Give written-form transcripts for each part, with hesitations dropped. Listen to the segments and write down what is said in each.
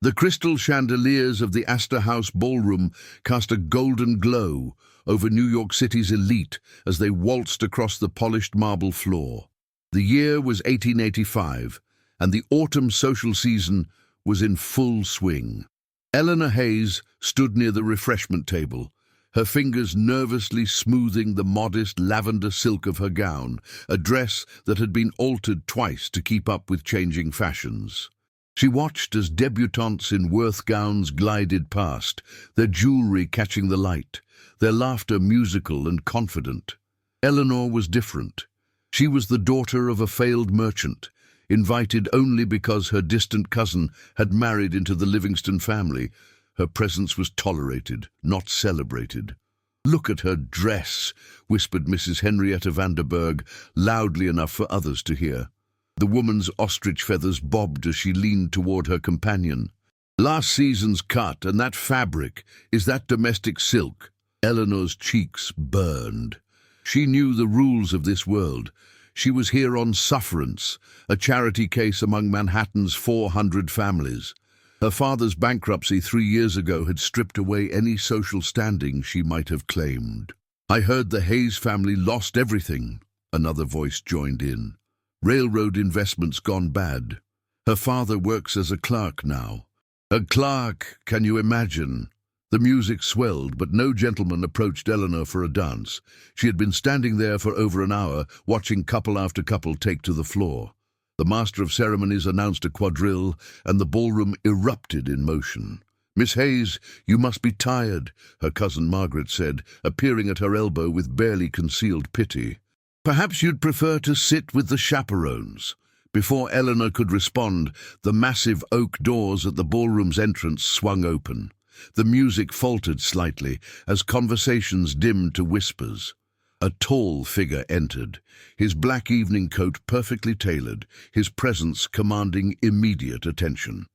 The crystal chandeliers of the Astor House ballroom cast a golden glow over New York City's elite as they waltzed across the polished marble floor. The year was 1885, and the autumn social season was in full swing. Eleanor Hayes stood near the refreshment table, her fingers nervously smoothing the modest lavender silk of her gown, a dress that had been altered twice to keep up with changing fashions. She watched as debutantes in Worth gowns glided past, their jewelry catching the light, their laughter musical and confident. Eleanor was different. She was the daughter of a failed merchant, invited only because her distant cousin had married into the Livingston family. Her presence was tolerated, not celebrated. "Look at her dress," whispered Mrs. Henrietta Vanderburg, loudly enough for others to hear. The woman's ostrich feathers bobbed as she leaned toward her companion. "Last season's cut, and that fabric, is that domestic silk?" Eleanor's cheeks burned. She knew the rules of this world. She was here on sufferance, a charity case among Manhattan's 400 families. Her father's bankruptcy 3 years ago had stripped away any social standing she might have claimed. "I heard the Hayes family lost everything," another voice joined in. "Railroad investments gone bad. Her father works as a clerk now." A clerk, can you imagine? The music swelled, but no gentleman approached Eleanor for a dance. She had been standing there for over an hour, watching couple after couple take to the floor. The master of ceremonies announced a quadrille, and the ballroom erupted in motion. "Miss Hayes, you must be tired," her cousin Margaret said, appearing at her elbow with barely concealed pity. "Perhaps you'd prefer to sit with the chaperones." Before Eleanor could respond, the massive oak doors at the ballroom's entrance swung open. The music faltered slightly as conversations dimmed to whispers. A tall figure entered, his black evening coat perfectly tailored, his presence commanding immediate attention.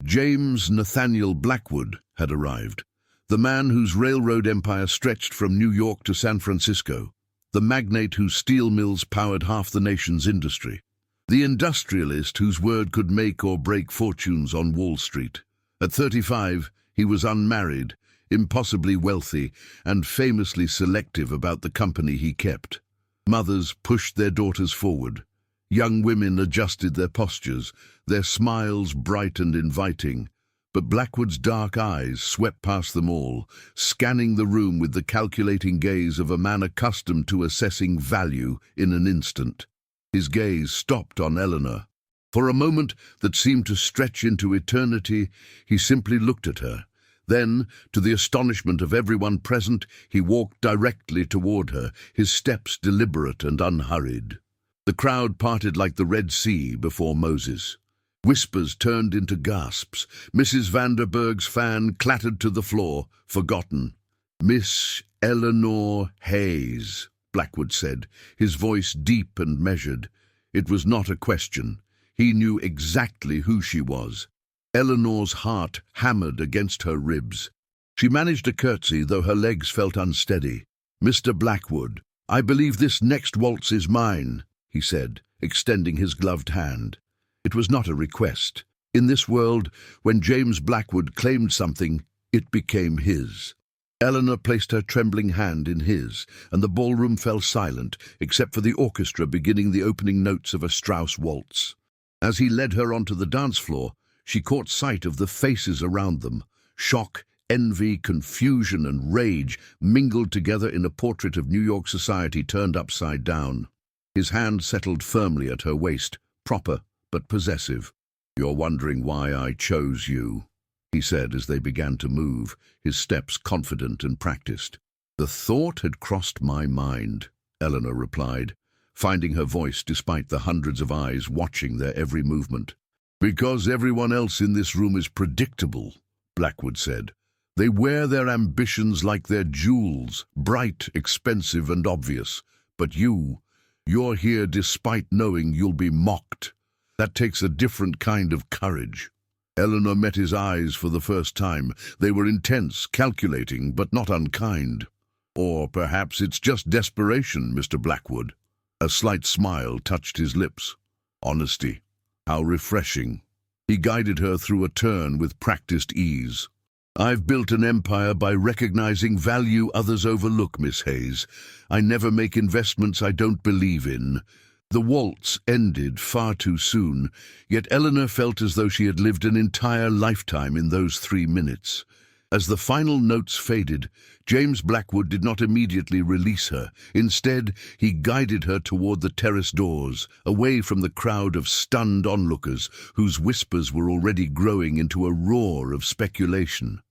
James Nathaniel Blackwood had arrived, the man whose railroad empire stretched from New York to San Francisco, the magnate whose steel mills powered half the nation's industry, the industrialist whose word could make or break fortunes on Wall Street. At 35, he was unmarried, impossibly wealthy, and famously selective about the company he kept. Mothers pushed their daughters forward. Young women adjusted their postures, their smiles bright and inviting. But Blackwood's dark eyes swept past them all, scanning the room with the calculating gaze of a man accustomed to assessing value in an instant. His gaze stopped on Eleanor. For a moment that seemed to stretch into eternity, he simply looked at her. Then, to the astonishment of everyone present, he walked directly toward her, his steps deliberate and unhurried. The crowd parted like the Red Sea before Moses. Whispers turned into gasps. Mrs. Vanderburg's fan clattered to the floor, forgotten. "Miss Eleanor Hayes," Blackwood said, his voice deep and measured. It was not a question. He knew exactly who she was. Eleanor's heart hammered against her ribs. She managed a curtsy, though her legs felt unsteady. "Mr. Blackwood, I believe this next waltz is mine," he said, extending his gloved hand. It was not a request. In this world, when James Blackwood claimed something, it became his. Eleanor placed her trembling hand in his, and the ballroom fell silent, except for the orchestra beginning the opening notes of a Strauss waltz. As he led her onto the dance floor, she caught sight of the faces around them. Shock, envy, confusion, and rage mingled together in a portrait of New York society turned upside down. His hand settled firmly at her waist, proper but possessive. "You're wondering why I chose you," he said as they began to move, his steps confident and practiced. "The thought had crossed my mind," Eleanor replied, finding her voice despite the hundreds of eyes watching their every movement. "Because everyone else in this room is predictable," Blackwood said. "They wear their ambitions like their jewels, bright, expensive, and obvious. But you're here despite knowing you'll be mocked. That takes a different kind of courage." Eleanor met his eyes for the first time. They were intense, calculating, but not unkind. "Or perhaps it's just desperation, Mr. Blackwood." A slight smile touched his lips. "Honesty. How refreshing." He guided her through a turn with practiced ease. "I've built an empire by recognizing value others overlook, Miss Hayes. I never make investments I don't believe in." The waltz ended far too soon, yet Eleanor felt as though she had lived an entire lifetime in those 3 minutes. As the final notes faded, James Blackwood did not immediately release her. Instead, he guided her toward the terrace doors, away from the crowd of stunned onlookers whose whispers were already growing into a roar of speculation.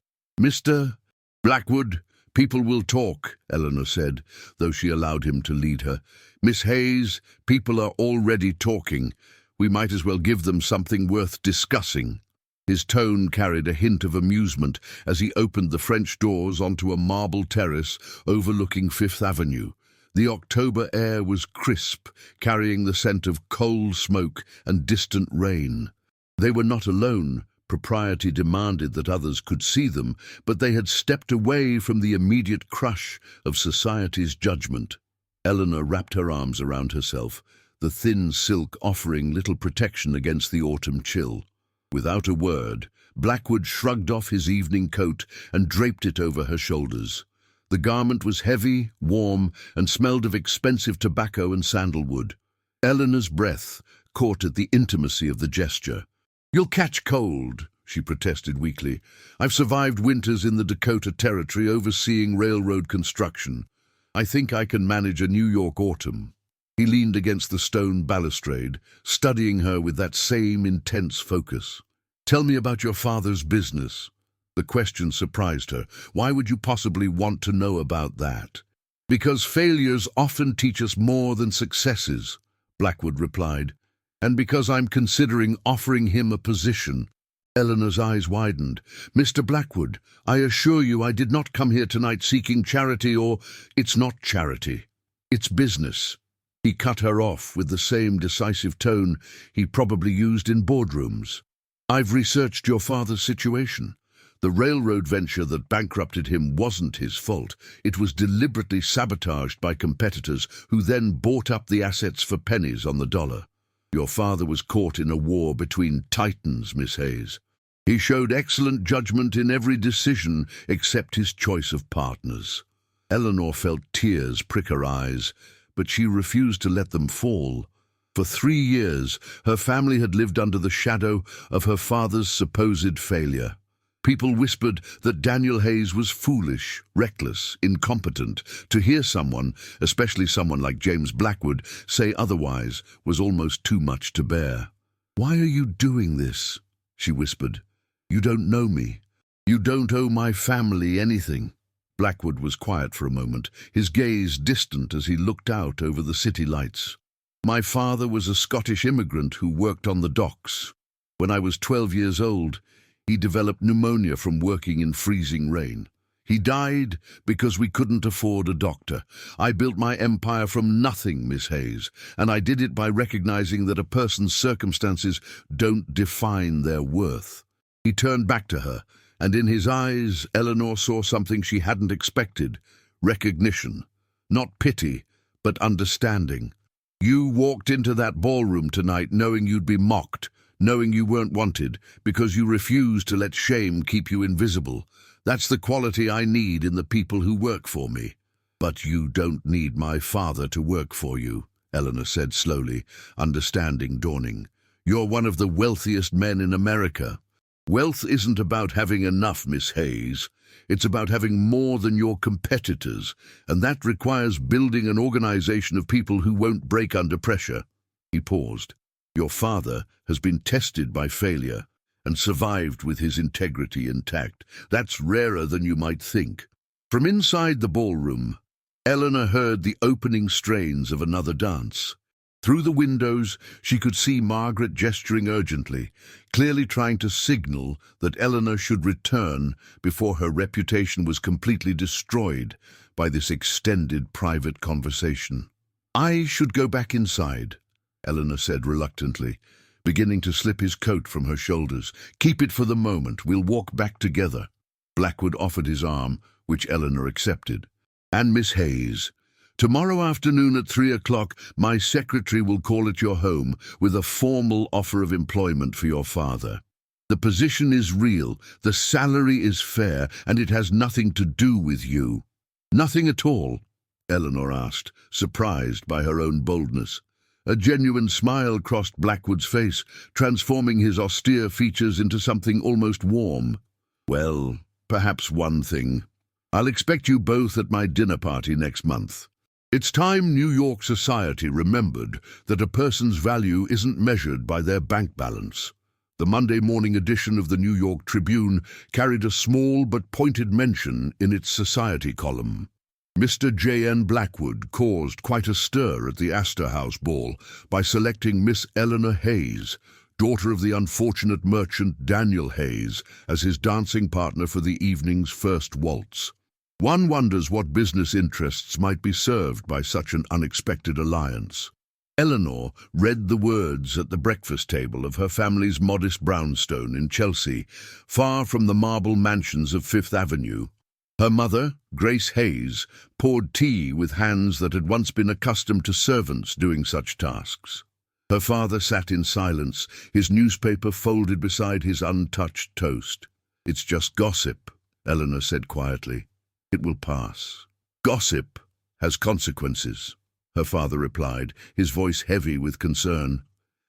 "Mr. Blackwood, people will talk," Eleanor said, though she allowed him to lead her. "Miss Hayes, people are already talking. We might as well give them something worth discussing." His tone carried a hint of amusement as he opened the French doors onto a marble terrace overlooking Fifth Avenue. The October air was crisp, carrying the scent of coal smoke and distant rain. They were not alone. Propriety demanded that others could see them, but they had stepped away from the immediate crush of society's judgment. Eleanor wrapped her arms around herself, the thin silk offering little protection against the autumn chill. Without a word, Blackwood shrugged off his evening coat and draped it over her shoulders. The garment was heavy, warm, and smelled of expensive tobacco and sandalwood. Eleanor's breath caught at the intimacy of the gesture. "You'll catch cold," she protested weakly. "I've survived winters in the Dakota Territory overseeing railroad construction. I think I can manage a New York autumn." He leaned against the stone balustrade, studying her with that same intense focus. "Tell me about your father's business." The question surprised her. "Why would you possibly want to know about that?" "Because failures often teach us more than successes," Blackwood replied. "And because I'm considering offering him a position." Eleanor's eyes widened. "Mr. Blackwood, I assure you I did not come here tonight seeking charity or—" "It's not charity. It's business." He cut her off with the same decisive tone he probably used in boardrooms. "I've researched your father's situation. The railroad venture that bankrupted him wasn't his fault. It was deliberately sabotaged by competitors who then bought up the assets for pennies on the dollar. Your father was caught in a war between titans, Miss Hayes. He showed excellent judgment in every decision except his choice of partners." Eleanor felt tears prick her eyes, but she refused to let them fall. For 3 years, her family had lived under the shadow of her father's supposed failure. People whispered that Daniel Hayes was foolish, reckless, incompetent. To hear someone, especially someone like James Blackwood, say otherwise was almost too much to bear. "Why are you doing this?" she whispered. "You don't know me. You don't owe my family anything." Blackwood was quiet for a moment, his gaze distant as he looked out over the city lights. "My father was a Scottish immigrant who worked on the docks. When I was 12 years old, he developed pneumonia from working in freezing rain. He died because we couldn't afford a doctor. I built my empire from nothing, Miss Hayes, and I did it by recognizing that a person's circumstances don't define their worth." He turned back to her, and in his eyes Eleanor saw something she hadn't expected: recognition. Not pity, but understanding. "You walked into that ballroom tonight knowing you'd be mocked, knowing you weren't wanted, because you refused to let shame keep you invisible. That's the quality I need in the people who work for me." "But you don't need my father to work for you," Eleanor said slowly, understanding dawning. "You're one of the wealthiest men in America. Wealth isn't about having enough, Miss Hayes. It's about having more than your competitors, and that requires building an organization of people who won't break under pressure." He paused. "Your father has been tested by failure and survived with his integrity intact. That's rarer than you might think." From inside the ballroom, Eleanor heard the opening strains of another dance. Through the windows, she could see Margaret gesturing urgently, clearly trying to signal that Eleanor should return before her reputation was completely destroyed by this extended private conversation. "I should go back inside," Eleanor said reluctantly, beginning to slip his coat from her shoulders. "Keep it for the moment. We'll walk back together." Blackwood offered his arm, which Eleanor accepted. "And Miss Hayes, tomorrow afternoon at 3 o'clock, my secretary will call at your home with a formal offer of employment for your father. The position is real, the salary is fair, and it has nothing to do with you." "Nothing at all?" Eleanor asked, surprised by her own boldness. A genuine smile crossed Blackwood's face, transforming his austere features into something almost warm. "Well, perhaps one thing. I'll expect you both at my dinner party next month. It's time New York society remembered that a person's value isn't measured by their bank balance." The Monday morning edition of the New York Tribune carried a small but pointed mention in its society column. Mr. J.N. Blackwood caused quite a stir at the Astor House ball by selecting Miss Eleanor Hayes, daughter of the unfortunate merchant Daniel Hayes, as his dancing partner for the evening's first waltz. One wonders what business interests might be served by such an unexpected alliance. Eleanor read the words at the breakfast table of her family's modest brownstone in Chelsea, far from the marble mansions of Fifth Avenue. Her mother, Grace Hayes, poured tea with hands that had once been accustomed to servants doing such tasks. Her father sat in silence, his newspaper folded beside his untouched toast. "It's just gossip," Eleanor said quietly. "It will pass." "Gossip has consequences," her father replied, his voice heavy with concern.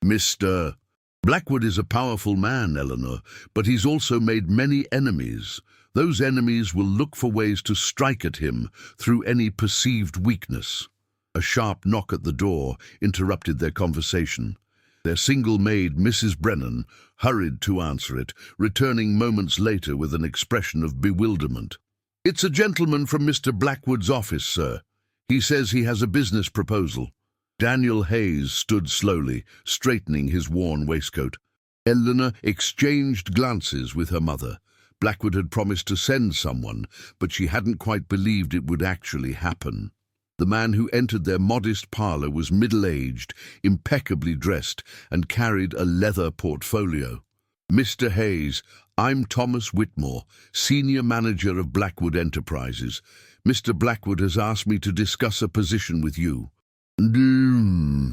"Mr. Blackwood is a powerful man, Eleanor, but he's also made many enemies. Those enemies will look for ways to strike at him through any perceived weakness." A sharp knock at the door interrupted their conversation. Their single maid, Mrs. Brennan, hurried to answer it, returning moments later with an expression of bewilderment. "It's a gentleman from Mr. Blackwood's office, sir. He says he has a business proposal." Daniel Hayes stood slowly, straightening his worn waistcoat. Eleanor exchanged glances with her mother. Blackwood had promised to send someone, but she hadn't quite believed it would actually happen. The man who entered their modest parlor was middle-aged, impeccably dressed, and carried a leather portfolio. "Mr. Hayes, I'm Thomas Whitmore, Senior Manager of Blackwood Enterprises. Mr. Blackwood has asked me to discuss a position with you."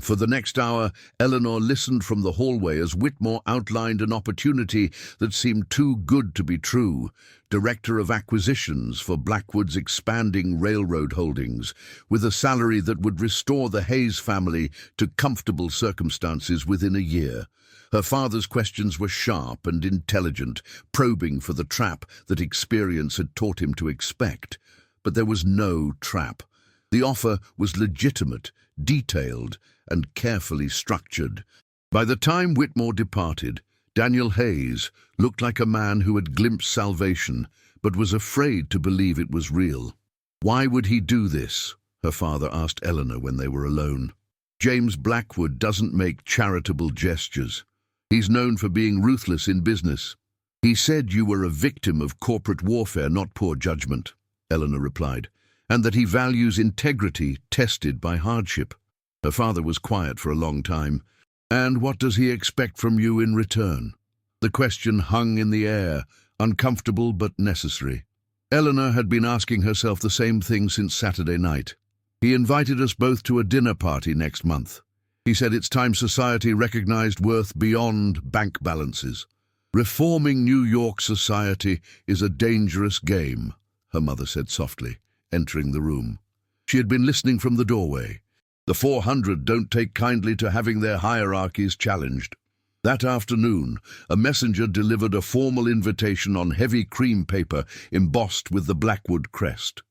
For the next hour, Eleanor listened from the hallway as Whitmore outlined an opportunity that seemed too good to be true. Director of Acquisitions for Blackwood's expanding railroad holdings, with a salary that would restore the Hayes family to comfortable circumstances within a year. Her father's questions were sharp and intelligent, probing for the trap that experience had taught him to expect. But there was no trap. The offer was legitimate, detailed, and carefully structured. By the time Whitmore departed, Daniel Hayes looked like a man who had glimpsed salvation, but was afraid to believe it was real. "Why would he do this?" her father asked Eleanor when they were alone. "James Blackwood doesn't make charitable gestures. He's known for being ruthless in business." "He said you were a victim of corporate warfare, not poor judgment," Eleanor replied, "and that he values integrity tested by hardship." Her father was quiet for a long time. "And what does he expect from you in return?" The question hung in the air, uncomfortable but necessary. Eleanor had been asking herself the same thing since Saturday night. "He invited us both to a dinner party next month. He said it's time society recognized worth beyond bank balances. Reforming New York society is a dangerous game," her mother said softly, entering the room. She had been listening from the doorway. The 400 don't take kindly to having their hierarchies challenged. That afternoon, a messenger delivered a formal invitation on heavy cream paper embossed with the Blackwood crest.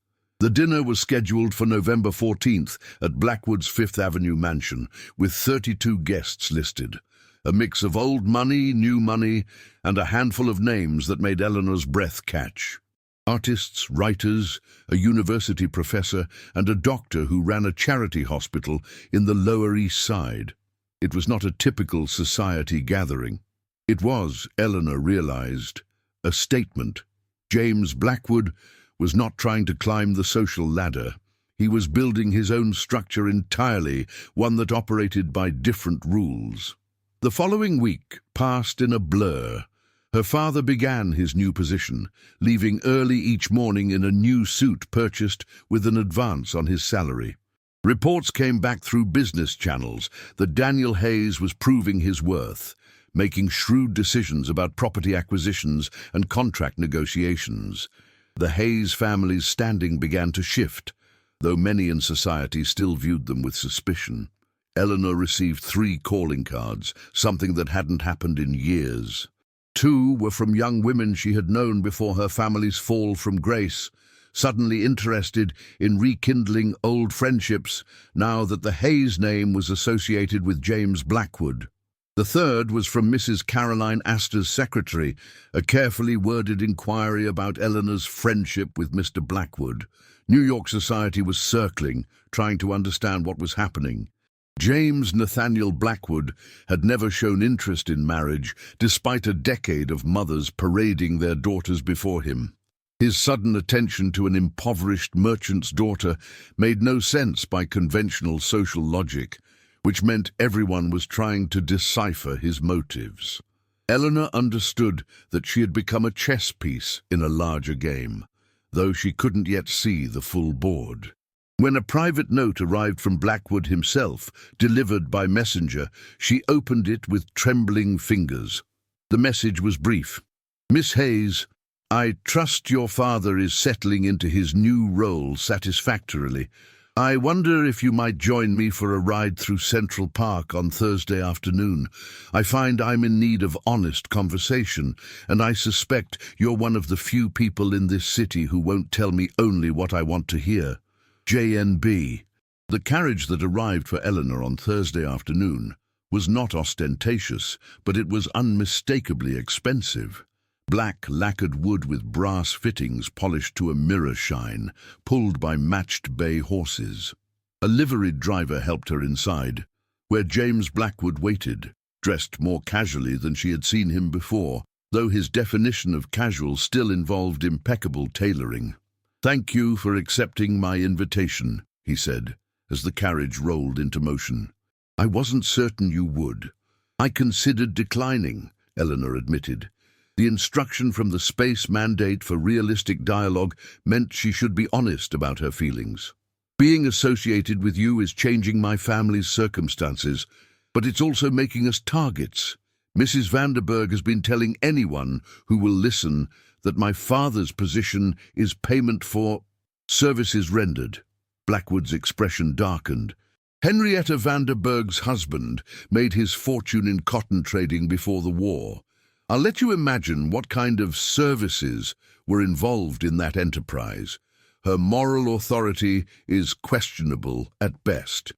The dinner was scheduled for November 14th at Blackwood's Fifth Avenue mansion, with 32 guests listed. A mix of old money, new money, and a handful of names that made Eleanor's breath catch. Artists, writers, a university professor, and a doctor who ran a charity hospital in the Lower East Side. It was not a typical society gathering. It was, Eleanor realized, a statement. James Blackwood was not trying to climb the social ladder. He was building his own structure entirely, one that operated by different rules. The following week passed in a blur. Her father began his new position, leaving early each morning in a new suit purchased with an advance on his salary. Reports came back through business channels that Daniel Hayes was proving his worth. making shrewd decisions about property acquisitions and contract negotiations. The Hayes family's standing began to shift, though many in society still viewed them with suspicion. Eleanor received 3 calling cards, something that hadn't happened in years. 2 were from young women she had known before her family's fall from grace, suddenly interested in rekindling old friendships now that the Hayes name was associated with James Blackwood. The 3rd was from Mrs. Caroline Astor's secretary, a carefully worded inquiry about Eleanor's friendship with Mr. Blackwood. New York society was circling, trying to understand what was happening. James Nathaniel Blackwood had never shown interest in marriage, despite a decade of mothers parading their daughters before him. His sudden attention to an impoverished merchant's daughter made no sense by conventional social logic, which meant everyone was trying to decipher his motives. Eleanor understood that she had become a chess piece in a larger game, though she couldn't yet see the full board. When a private note arrived from Blackwood himself, delivered by messenger, she opened it with trembling fingers. The message was brief. "Miss Hayes, I trust your father is settling into his new role satisfactorily. I wonder if you might join me for a ride through Central Park on Thursday afternoon. I find I'm in need of honest conversation, and I suspect you're one of the few people in this city who won't tell me only what I want to hear. JNB." The carriage that arrived for Eleanor on Thursday afternoon was not ostentatious, but it was unmistakably expensive. Black lacquered wood with brass fittings polished to a mirror shine, pulled by matched bay horses. A liveried driver helped her inside, where James Blackwood waited, dressed more casually than she had seen him before, though his definition of casual still involved impeccable tailoring. "Thank you for accepting my invitation," he said, as the carriage rolled into motion. "I wasn't certain you would. I considered declining," Eleanor admitted. The instruction from the space mandate for realistic dialogue meant she should be honest about her feelings. "Being associated with you is changing my family's circumstances, but it's also making us targets. Mrs. Vanderburg has been telling anyone who will listen that my father's position is payment for services rendered." Blackwood's expression darkened. Henrietta Vanderburg's husband made his fortune in cotton trading before the war. I'll let you imagine what kind of services were involved in that enterprise. Her moral authority is questionable at best.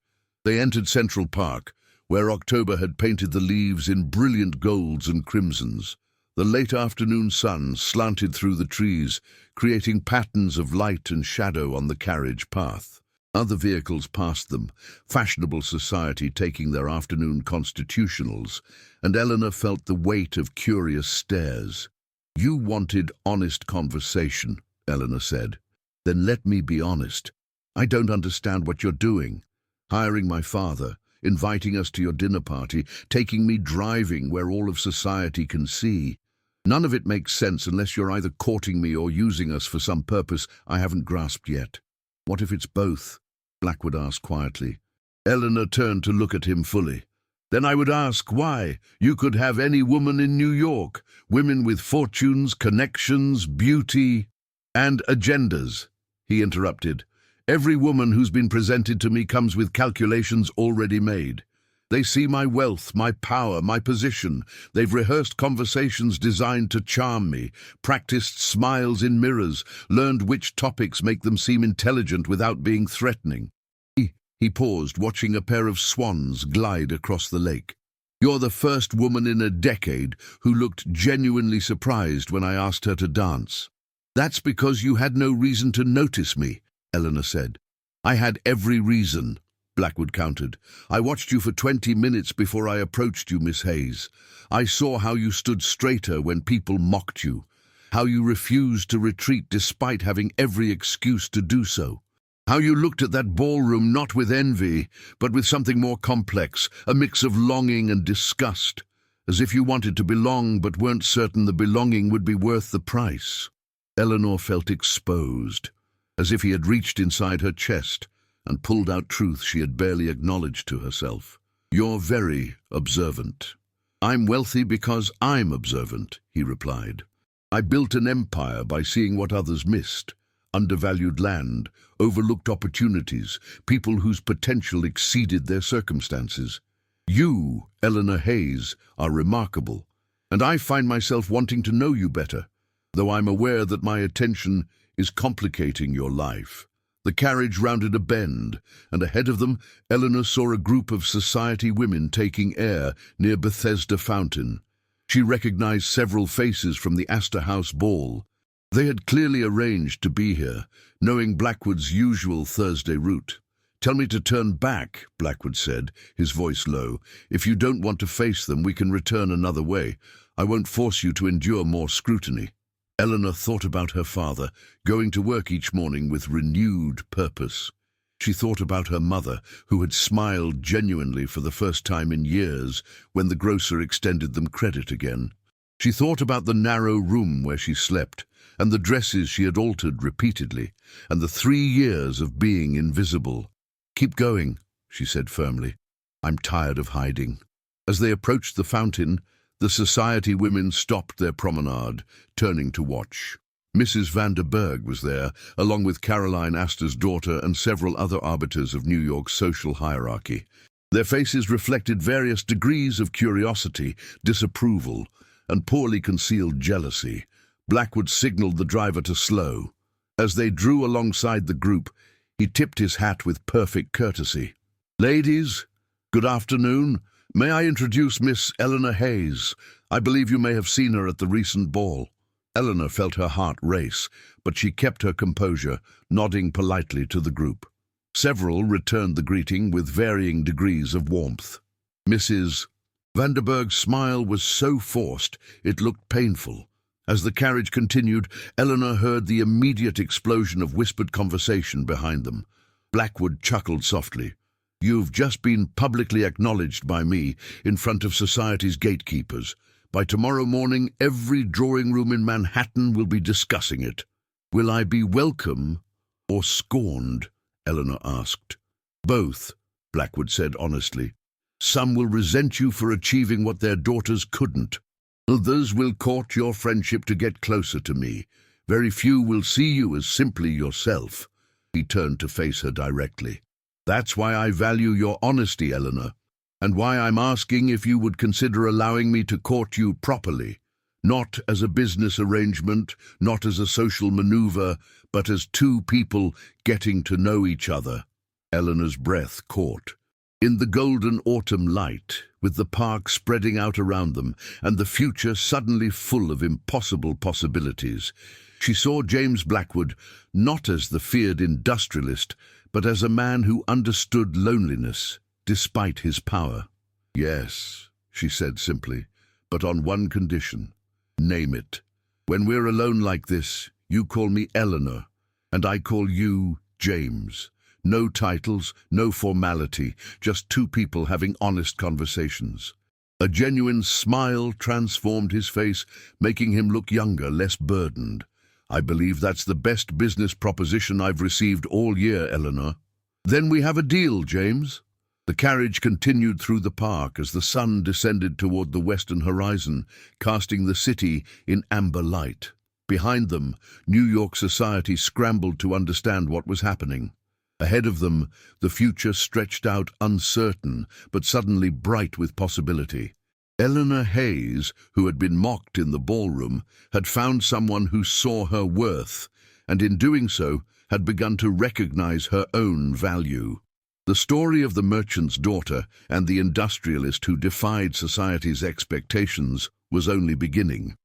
They entered Central Park, where October had painted the leaves in brilliant golds and crimsons. The late afternoon sun slanted through the trees, creating patterns of light and shadow on the carriage path. Other vehicles passed them, fashionable society taking their afternoon constitutionals, and Eleanor felt the weight of curious stares. "You wanted honest conversation," Eleanor said. "Then let me be honest. I don't understand what you're doing. Hiring my father, inviting us to your dinner party, taking me driving where all of society can see. None of it makes sense unless you're either courting me or using us for some purpose I haven't grasped yet." "What if it's both?" Blackwood asked quietly. Eleanor turned to look at him fully. "Then I would ask why. You could have any woman in New York, women with fortunes, connections, beauty, and agendas," he interrupted. "Every woman who's been presented to me comes with calculations already made. They see my wealth, my power, my position. They've rehearsed conversations designed to charm me, practiced smiles in mirrors, learned which topics make them seem intelligent without being threatening." He paused, watching a pair of swans glide across the lake. "You're the first woman in a decade who looked genuinely surprised when I asked her to dance." "That's because you had no reason to notice me," Eleanor said. "I had every reason," Blackwood countered. "I watched you for 20 minutes before I approached you, Miss Hayes. I saw how you stood straighter when people mocked you, how you refused to retreat despite having every excuse to do so, how you looked at that ballroom not with envy, but with something more complex, a mix of longing and disgust, as if you wanted to belong but weren't certain the belonging would be worth the price." Eleanor felt exposed, as if he had reached inside her chest and pulled out truth she had barely acknowledged to herself. "You're very observant." "I'm wealthy because I'm observant," he replied. "I built an empire by seeing what others missed. Undervalued land, overlooked opportunities, people whose potential exceeded their circumstances. You, Eleanor Hayes, are remarkable, and I find myself wanting to know you better, though I'm aware that my attention is complicating your life." The carriage rounded a bend, and ahead of them, Eleanor saw a group of society women taking air near Bethesda Fountain. She recognized several faces from the Astor House ball. They had clearly arranged to be here, knowing Blackwood's usual Thursday route. "Tell me to turn back," Blackwood said, his voice low. "If you don't want to face them, we can return another way. I won't force you to endure more scrutiny." Eleanor thought about her father, going to work each morning with renewed purpose. She thought about her mother, who had smiled genuinely for the first time in years when the grocer extended them credit again. She thought about the narrow room where she slept, and the dresses she had altered repeatedly, and the 3 years of being invisible. "Keep going," she said firmly. "I'm tired of hiding." As they approached the fountain, the society women stopped their promenade, turning to watch. Mrs. Vanderberg was there, along with Caroline Astor's daughter and several other arbiters of New York's social hierarchy. Their faces reflected various degrees of curiosity, disapproval, and poorly concealed jealousy. Blackwood signaled the driver to slow. As they drew alongside the group, he tipped his hat with perfect courtesy. "Ladies, good afternoon. May I introduce Miss Eleanor Hayes? I believe you may have seen her at the recent ball." Eleanor felt her heart race, but she kept her composure, nodding politely to the group. Several returned the greeting with varying degrees of warmth. Mrs. Vanderberg's smile was so forced it looked painful. As the carriage continued, Eleanor heard the immediate explosion of whispered conversation behind them. Blackwood chuckled softly. "You've just been publicly acknowledged by me in front of society's gatekeepers. By tomorrow morning, every drawing room in Manhattan will be discussing it." "Will I be welcome or scorned?" Eleanor asked. "Both," Blackwood said honestly. "Some will resent you for achieving what their daughters couldn't. Others will court your friendship to get closer to me. Very few will see you as simply yourself." He turned to face her directly. "That's why I value your honesty, Eleanor, and why I'm asking if you would consider allowing me to court you properly, not as a business arrangement, not as a social maneuver, but as two people getting to know each other." Eleanor's breath caught. In the golden autumn light, with the park spreading out around them and the future suddenly full of impossible possibilities, she saw James Blackwood not as the feared industrialist, but as a man who understood loneliness, despite his power. "Yes," she said simply, "but on one condition. Name it. When we're alone like this, you call me Eleanor, and I call you James. No titles, no formality, just two people having honest conversations." A genuine smile transformed his face, making him look younger, less burdened. "I believe that's the best business proposition I've received all year, Eleanor." "Then we have a deal, James." The carriage continued through the park as the sun descended toward the western horizon, casting the city in amber light. Behind them, New York society scrambled to understand what was happening. Ahead of them, the future stretched out uncertain, but suddenly bright with possibility. Eleanor Hayes, who had been mocked in the ballroom, had found someone who saw her worth, and in doing so, had begun to recognize her own value. The story of the merchant's daughter and the industrialist who defied society's expectations was only beginning.